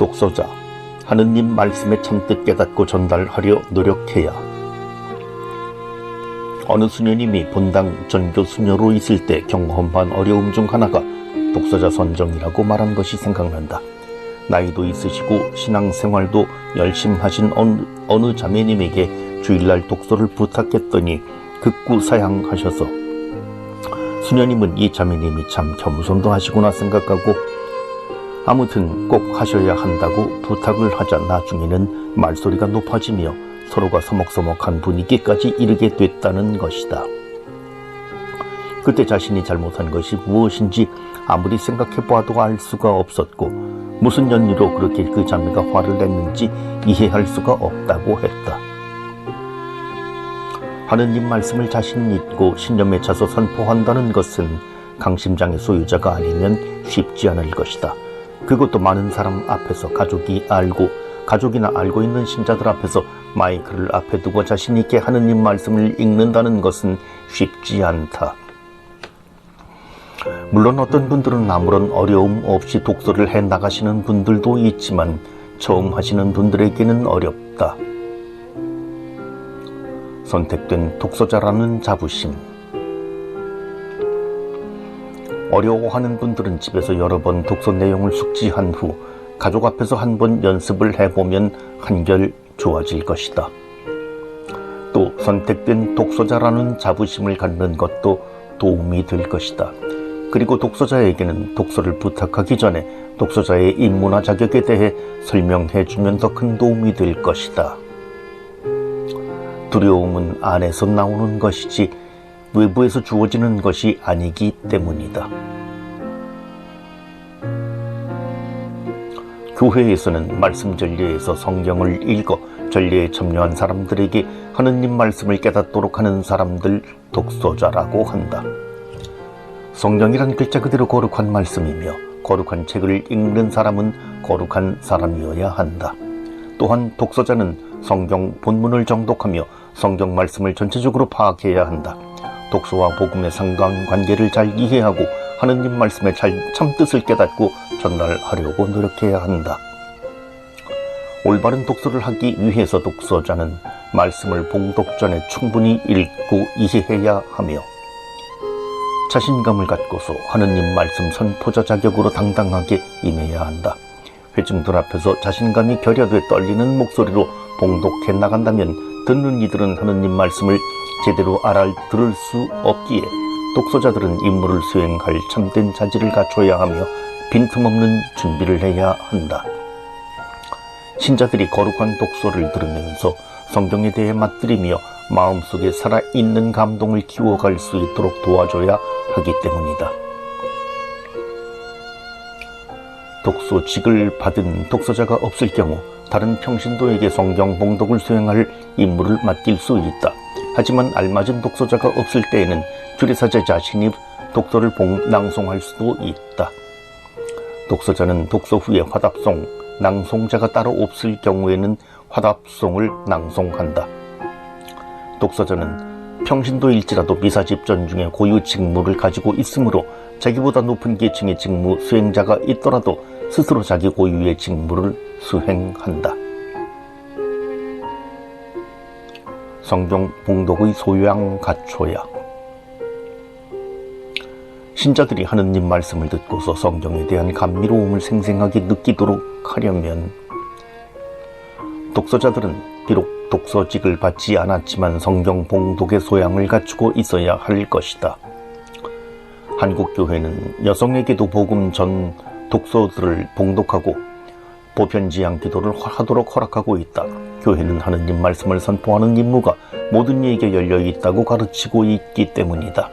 독서자, 하느님 말씀의 참뜻 깨닫고 전달하려 노력해야. 어느 수녀님이 본당 전교 수녀로 있을 때 경험한 어려움 중 하나가 독서자 선정이라고 말한 것이 생각난다. 나이도 있으시고 신앙생활도 열심히 하신 어느 자매님에게 주일날 독서를 부탁했더니 극구 사양하셔서 수녀님은 이 자매님이 참 겸손도 하시구나 생각하고 아무튼 꼭 하셔야 한다고 부탁을 하자 나중에는 말소리가 높아지며 서로가 서먹서먹한 분위기까지 이르게 됐다는 것이다. 그때 자신이 잘못한 것이 무엇인지 아무리 생각해봐도 알 수가 없었고 무슨 연유로 그렇게 그 자매가 화를 냈는지 이해할 수가 없다고 했다. 하느님 말씀을 자신 있고 신념에 차서 선포한다는 것은 강심장의 소유자가 아니면 쉽지 않을 것이다. 그것도 많은 사람 앞에서 가족이나 알고 있는 신자들 앞에서 마이크를 앞에 두고 자신 있게 하느님 말씀을 읽는다는 것은 쉽지 않다. 물론 어떤 분들은 아무런 어려움 없이 독서를 해나가시는 분들도 있지만 처음 하시는 분들에게는 어렵다. 선택된 독서자라는 자부심. 어려워하는 분들은 집에서 여러 번 독서 내용을 숙지한 후 가족 앞에서 한 번 연습을 해보면 한결 좋아질 것이다. 또 선택된 독서자라는 자부심을 갖는 것도 도움이 될 것이다. 그리고 독서자에게는 독서를 부탁하기 전에 독서자의 임무나 자격에 대해 설명해주면 더 큰 도움이 될 것이다. 두려움은 안에서 나오는 것이지 외부에서 주어지는 것이 아니기 때문이다. 교회에서는 말씀 전례에서 성경을 읽어 전례에 참여한 사람들에게 하느님 말씀을 깨닫도록 하는 사람들 독서자라고 한다. 성경이란 글자 그대로 거룩한 말씀이며 거룩한 책을 읽는 사람은 거룩한 사람이어야 한다. 또한 독서자는 성경 본문을 정독하며 성경 말씀을 전체적으로 파악해야 한다. 독서와 복음의 상관관계를 잘 이해하고 하느님 말씀의 참뜻을 깨닫고 전달하려고 노력해야 한다. 올바른 독서를 하기 위해서 독서자는 말씀을 봉독 전에 충분히 읽고 이해해야 하며 자신감을 갖고서 하느님 말씀 선포자 자격으로 당당하게 임해야 한다. 회중들 앞에서 자신감이 결여돼 떨리는 목소리로 봉독해 나간다면 듣는 이들은 하느님 말씀을 제대로 알아들을 수 없기에 독서자들은 임무를 수행할 참된 자질을 갖춰야 하며 빈틈없는 준비를 해야 한다. 신자들이 거룩한 독서를 들으면서 성경에 대해 맛들이며 마음속에 살아있는 감동을 키워갈 수 있도록 도와줘야 하기 때문이다. 독서직을 받은 독서자가 없을 경우 다른 평신도에게 성경 봉독을 수행할 임무를 맡길 수 있다. 하지만 알맞은 독서자가 없을 때에는 주례사제 자신이 독서를 낭송할 수도 있다. 독서자는 독서 후에 화답송, 낭송자가 따로 없을 경우에는 화답송을 낭송한다. 독서자는 평신도일지라도 미사집전 중에 고유 직무를 가지고 있으므로 자기보다 높은 계층의 직무 수행자가 있더라도 스스로 자기 고유의 직무를 수행한다. 성경 봉독의 소양 갖춰야. 신자들이 하느님 말씀을 듣고서 성경에 대한 감미로움을 생생하게 느끼도록 하려면 독서자들은 비록 독서직을 받지 않았지만 성경 봉독의 소양을 갖추고 있어야 할 것이다. 한국교회는 여성에게도 복음 전 독서들을 봉독하고 보편지향 기도를 하도록 허락하고 있다. 교회는 하느님 말씀을 선포하는 임무가 모든 이에게 열려 있다고 가르치고 있기 때문이다.